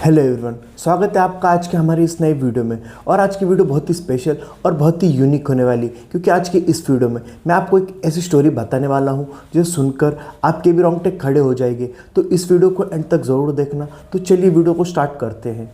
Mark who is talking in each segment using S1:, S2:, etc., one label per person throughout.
S1: Hello everyone, स्वागत है आपका आज के हमारी इस नई वीडियो में। और आज की वीडियो बहुत ही स्पेशल और बहुत ही यूनिक होने वाली, क्योंकि आज की इस वीडियो में मैं आपको एक ऐसी स्टोरी बताने वाला हूं जो सुनकर आपके भी रोंगटे खड़े हो जाएंगे। तो इस वीडियो को एंड तक ज़रूर देखना। तो चलिए वीडियो को स्टार्ट करते हैं।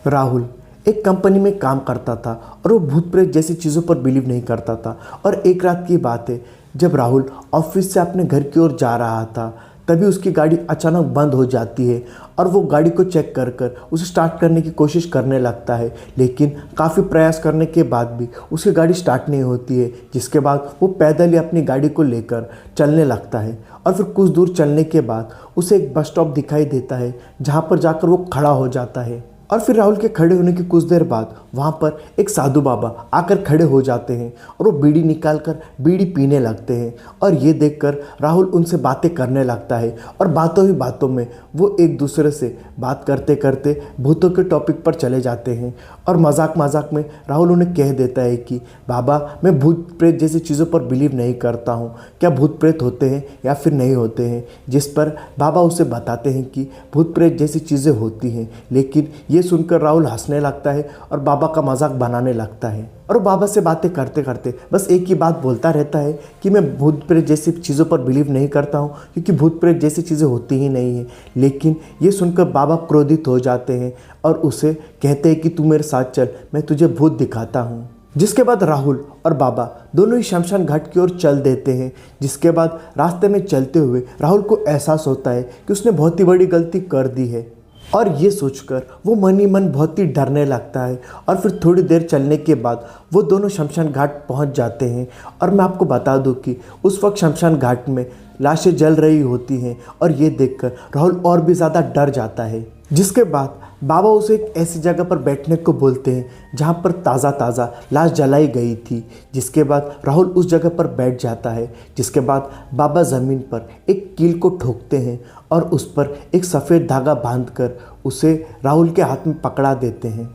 S1: राहुल एक कंपनी में काम करता था और वो भूत प्रेत जैसी चीज़ों पर बिलीव नहीं करता था। और एक रात की बात है, जब राहुल ऑफिस से अपने घर की ओर जा रहा था, तभी उसकी गाड़ी अचानक बंद हो जाती है और वो गाड़ी को चेक कर कर उसे स्टार्ट करने की कोशिश करने लगता है। लेकिन काफ़ी प्रयास करने के बाद भी उसकी गाड़ी स्टार्ट नहीं होती है, जिसके बाद वो पैदल ही अपनी गाड़ी को लेकर चलने लगता है। और फिर कुछ दूर चलने के बाद उसे एक बस स्टॉप दिखाई देता है, जहाँ पर जाकर वो खड़ा हो जाता है। और फिर राहुल के खड़े होने की कुछ देर बाद वहाँ पर एक साधु बाबा आकर खड़े हो जाते हैं और वो बीड़ी निकाल कर बीड़ी पीने लगते हैं। और ये देखकर राहुल उनसे बातें करने लगता है और बातों ही बातों में वो एक दूसरे से बात करते करते भूतों के टॉपिक पर चले जाते हैं। और मजाक मजाक में राहुल उन्हें कह देता है कि बाबा, मैं भूत प्रेत जैसी चीज़ों पर बिलीव नहीं करता हूँ, क्या भूत प्रेत होते हैं या फिर नहीं होते हैं। जिस पर बाबा उसे बताते हैं कि भूत प्रेत जैसी चीज़ें होती हैं। लेकिन ये सुनकर राहुल हंसने लगता है और बाबा का मजाक बनाने लगता है। और बाबा से बातें करते करते बस एक ही बात बोलता रहता है कि मैं भूत प्रेत जैसी चीज़ों पर बिलीव नहीं करता हूँ, क्योंकि भूत प्रेत जैसी चीज़ें होती ही नहीं हैं। लेकिन ये सुनकर बाबा क्रोधित हो जाते हैं और उसे कहते हैं कि तू मेरे साथ चल, मैं तुझे भूत दिखाता हूँ। जिसके बाद राहुल और बाबा दोनों ही शमशान घाट की ओर चल देते हैं। जिसके बाद रास्ते में चलते हुए राहुल को एहसास होता है कि उसने बहुत ही बड़ी गलती कर दी है। और ये सोचकर वो मन ही मन बहुत ही डरने लगता है। और फिर थोड़ी देर चलने के बाद वो दोनों शमशान घाट पहुंच जाते हैं। और मैं आपको बता दूं कि उस वक्त शमशान घाट में लाशें जल रही होती हैं। और ये देखकर राहुल और भी ज़्यादा डर जाता है। जिसके बाद बाबा उसे एक ऐसी जगह पर बैठने को बोलते हैं जहाँ पर ताज़ा ताज़ा लाश जलाई गई थी। जिसके बाद राहुल उस जगह पर बैठ जाता है। जिसके बाद बाबा ज़मीन पर एक कील को ठोकते हैं और उस पर एक सफ़ेद धागा बांधकर उसे राहुल के हाथ में पकड़ा देते हैं।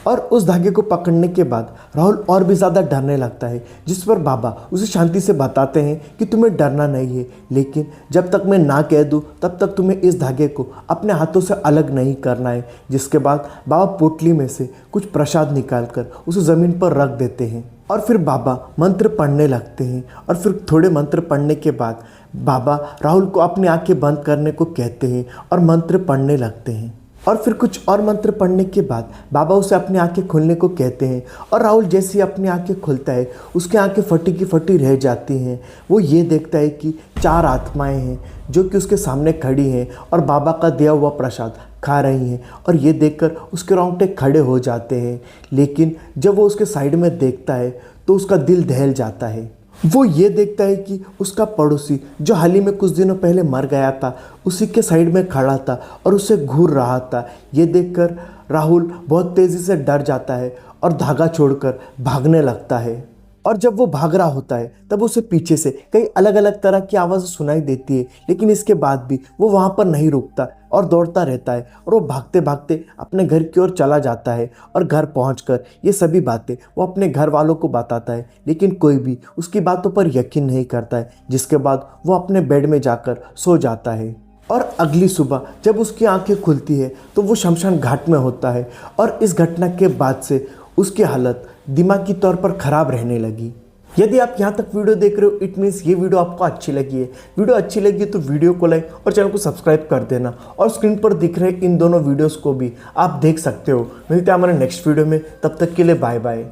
S1: और उस धागे को पकड़ने के बाद राहुल और भी ज़्यादा डरने लगता है। जिस पर बाबा उसे शांति से बताते हैं कि तुम्हें डरना नहीं है, लेकिन जब तक मैं ना कह दूँ तब तक तुम्हें इस धागे को अपने हाथों से अलग नहीं करना है। जिसके बाद बाबा पोटली में से कुछ प्रसाद निकाल कर उसे ज़मीन पर रख देते हैं। और फिर बाबा मंत्र पढ़ने लगते हैं। और फिर थोड़े मंत्र पढ़ने के बाद बाबा राहुल को अपनी आंखें बंद करने को कहते हैं और मंत्र पढ़ने लगते हैं। और फिर कुछ और मंत्र पढ़ने के बाद बाबा उसे अपनी आंखें खोलने को कहते हैं। और राहुल जैसे ही अपनी आंखें खोलता है, उसकी आंखें फटी की फटी रह जाती हैं। वो ये देखता है कि 4 आत्माएं हैं जो कि उसके सामने खड़ी हैं और बाबा का दिया हुआ प्रसाद खा रही हैं। और ये देखकर उसके रोंगटे खड़े हो जाते हैं। लेकिन जब वो उसके साइड में देखता है तो उसका दिल दहल जाता है। वो ये देखता है कि उसका पड़ोसी जो हाल ही में कुछ दिनों पहले मर गया था, उसी के साइड में खड़ा था और उसे घूर रहा था। ये देखकर राहुल बहुत तेज़ी से डर जाता है और धागा छोड़कर भागने लगता है। और जब वो भाग रहा होता है तब उसे पीछे से कई अलग अलग तरह की आवाज़ें सुनाई देती है। लेकिन इसके बाद भी वो वहाँ पर नहीं रुकता और दौड़ता रहता है। और वो भागते भागते अपने घर की ओर चला जाता है। और घर पहुंचकर ये सभी बातें वो अपने घर वालों को बताता है, लेकिन कोई भी उसकी बातों पर यकीन नहीं करता है। जिसके बाद वो अपने बेड में जाकर सो जाता है। और अगली सुबह जब उसकी आंखें खुलती है तो वो शमशान घाट में होता है। और इस घटना के बाद से उसकी हालत दिमागी तौर पर ख़राब रहने लगी। यदि आप यहाँ तक वीडियो देख रहे हो, इट मीन्स ये वीडियो आपको अच्छी लगी है। वीडियो अच्छी लगी तो वीडियो को लाइक और चैनल को सब्सक्राइब कर देना। और स्क्रीन पर दिख रहे इन दोनों वीडियोस को भी आप देख सकते हो। मिलते हैं हमारे नेक्स्ट वीडियो में, तब तक के लिए बाय बाय।